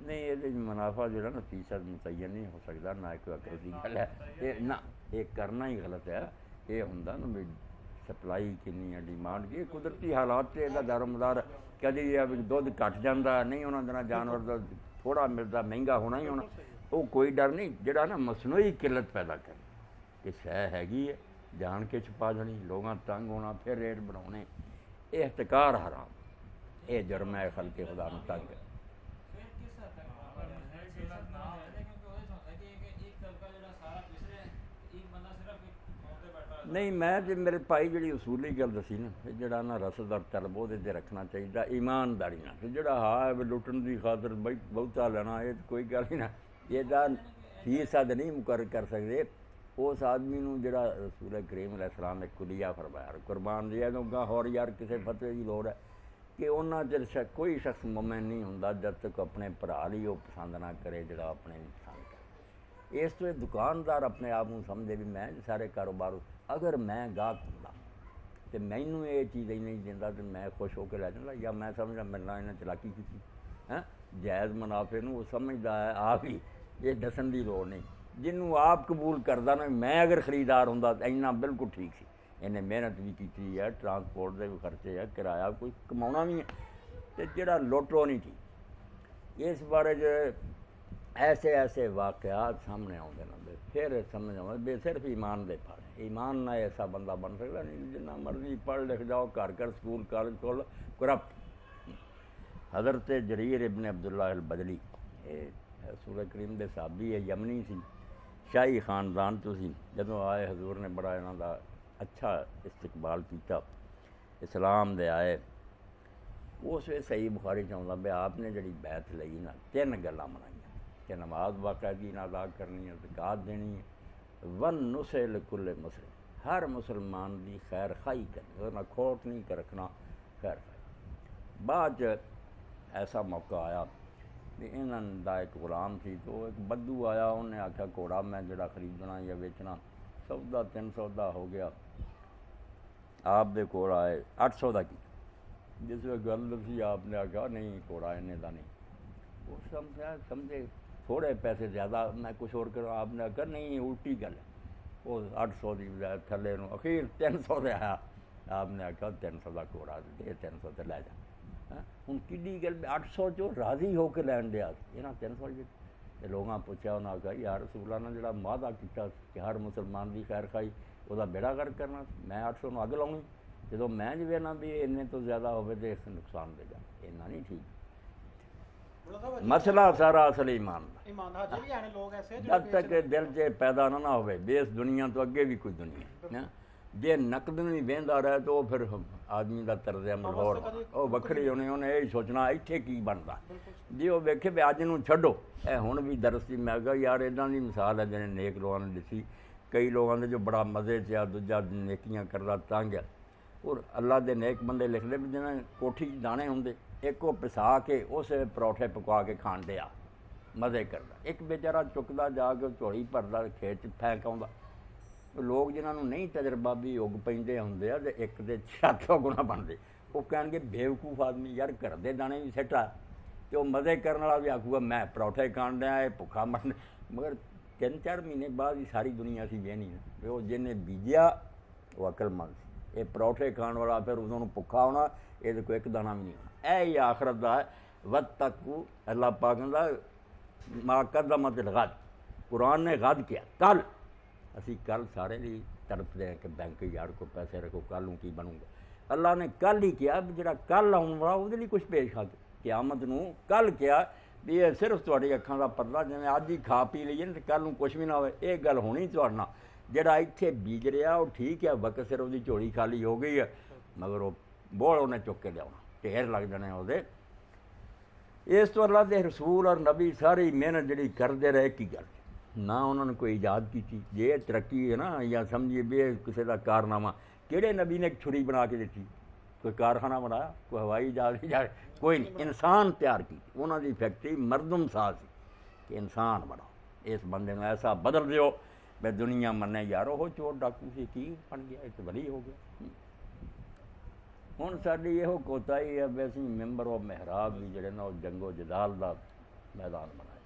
नहीं ये मुनाफा जो ना फीसद मुतयन नहीं हो सकता, ना कोई अकल की गल है ये, ना ये करना ही गलत है। ये होंदा ना भी सप्लाई किन्नी है, डिमांड की, कुदरती हालात से इसका दारोमदार कभी दुध घट जाता नहीं, उन्होंने दिनों जानवर का थोड़ा मिलता, महंगा होना ही होना, वो कोई डर नहीं। जोड़ा ना मसनूई किल्लत पैदा कर कि शह हैगी है जान के छुपा देनी, लोगों तंग होना, फिर रेट बनाने, ये इहतकार हराम, ये जुर्म है खल्के खुदा नूं तंग। नहीं मैं तो मेरे भाई जी उसूली गल दसी ना, जोड़ा ना रसद और तलब वो रखना चाहिए ईमानदारी ना, जोड़ा हाँ लुटन की खातर बई बहुता लेना, ये कोई गल ही ना, ये फीसद नहीं मुकर कर सकते उस आदमी को जोड़ा रसूल करीम अलैहिस्सलाम ने कुलिया फरमाया कुरबान दिया दूंगा। और यार किसी फतवे की लोड़ है कि उन्होंने चिर कोई शख्स मोमिन नहीं होंदा जब तक अपने भरा ही वो पसंद ना करे जोड़ा अपने पसंद करे। इस तो दुकानदार अपने आप को समझे भी मैं सारे कारोबार अगर मैं गाहक होंदा तो मैनू ये चीज़ नहीं दिंदा तो मैं खुश होकर लै जाता, या मैं समझदा मेरे इन्हें चलाकी की है जायज़ मुनाफे वो समझदा है आप ही, ये दसन की लोड़ नहीं। जिन्हों आप कबूल करदा ना मैं अगर खरीदार होंदा तो इन्ना बिल्कुल ठीक सी, इन्हें मेहनत भी की है, ट्रांसपोर्ट के भी खर्चे है, किराया कोई कमाना भी है, तो जोड़ा लुटो नहीं ठीक। इस बारे ऐसे ऐसे वाक़यात सामने आते हैं, फिर समझ आता भी सिर्फ ईमान दे फाड़े, ईमान ना ऐसा बंदा बन सकता नहीं, जिन्ना मर्जी पढ़ लिख जाओ, घर घर स्कूल कॉलेज खोल, करप्ट। हज़रत जरीर इब्न अब्दुल्लाह अल बजली रसूल करीम के साहबी है, यमनी सी, शाही खानदान तो सी। जदों आए हजूर ने बड़ा इन्हां दा अच्छा इस्तकबाल किया, इस्लाम दे आए। उस वे सही बुखारी चाहता भी आपने जी बैत लई ना 3 गल्लां मनाई कि नमाज बाकायदी ना अदा करनी है, ज़कात देनी है, वन नुसल कुल्ले मुस्लिम, हर मुसलमान की खैर खाई करनी, ना खोट नहीं कर रखना, खैर खाई। बाद ऐसा मौका आया भी इन्हां दा एक गुलाम सी, तो एक बद्दू आया, उन्हें आख्या घोड़ा मैं जरा खरीदना या बेचना, सौदा 300 का हो गया। आप दे कोल आए 800 का की, जिस वे गल दसी आपने आख्या नहीं घोड़ा इन्ने का नहीं, वो समझे थोड़े पैसे ज़्यादा मैं कुछ और करूँ, आपने आख्या नहीं उल्टी गल है, वो 800 की बजाय थले अखीर 300 से आया। आपने आख्या 300 का घोड़ा दे, 300 से लै जा। हूँ कि गल 800 चो राज़ी होकर लैन दिया, इन्हें 300 लोगों पूछा, उन्हें आख्या यार रसूला ने जो वादा किया कि हर मुसलमान की खैर खाई वह बेड़ा गर्क करना, मैं 800 अग लानी, जो मैं जिवे ना भी इन्ने तो ज़्यादा हो नुकसान देगा, इन्ना नहीं ठीक। मसला सारा असल ईमान जब तक दिल च पैदा ना हो बेस दुनिया तो अगे भी कोई दुनिया, जे नकद नहीं बहता रहे तो फिर आदमी का तर्ज अमल होर वखरी होने, उन्हें यही सोचना इत्थे की बनता। जे वो वेखे भी अज नूं छड्डो, ए हुण भी दरअसल मैं कहा यार इदां दी मिसाल है जिन्हें नेक लोगों ने दिसी, कई लोगों ने जो बड़ा मज़े च आ, दूजा नेकियां करदा तंग है, और अल्लाह के नेक बंदे लिखते भी जिन्हें कोठी दाने होंगे, एक वो पिसा के उस परौठे पका के खाण दिया मज़े करता, एक बेचारा चुकता जाके झोली भरदा खेत फैंक आउंदा। लोग जिन्होंने नहीं तजर्बा भी उग पेंदे होंदे आ ते एक दे 600 गुणा बनते, वो कहणगे बेवकूफ आदमी यार घर दे दाने भी सिट आ, तो मज़े करने वाला भी आखूगा मैं परौठे खाण दिया भुखा मरन। मगर 3-4 महीने बाद ही सारी दुनिया सी बेहनी ना, वो जिन्हें बीजिया वो अकलमंद सी, ये परौठे खाण वाला फिर उन्होंने भुखा होना, ये कोई एक दाना भी नहीं होना। यही आखरत का है वद तक अल्लाह पाक का माँ कदमत गद, कुरान ने गद किया कल, असी कल सारे ही तड़पते हैं कि बैंक यार को पैसे रखो कल की बनूंगा। अल्लाह ने कल ही किया भी जो कल आने वाला वो कुछ पेश कर क्यामत नूं कल किया भी ये सिर्फ तुहाडी अखां दा पर्दा, जिवें अज ही खा पी लीए तो कल नूं कुछ भी ना होवे, ये गल होनी तुहाडे नाल। जिहड़ा इत्थे बीज रहा वो ठीक है, वक्त सिर उसकी झोली खाली हो गई है, मगर वो बोल उन्हें चुक के लिया ढेर लग जाने वो। इस तो अल्लाह के रसूल और नबी सारी मेहनत जी करते रहे की गल ना, उन्होंने कोई ईजाद की थी जे तरक्की है ना, या समझिए भी किसी का कारनामा, किहड़े नबी ने एक छुरी बना के दी, कोई कारखाना बनाया, कोई हवाई जहाज जहाज कोई नहीं, इंसान तैयार की उन्होंने फैक्ट्री मरदम साज कि इंसान बनाओ, इस बंदे में ऐसा बदल दो मैं दुनिया मन्ने यार वो चोर डाकू से की बन गया, इस वली हो गया। हुण साडी इहो कोताही है भी असीं मैंबर ऑफ मेहराब भी जिहड़े ना जंगो जदाल का मैदान बनाया।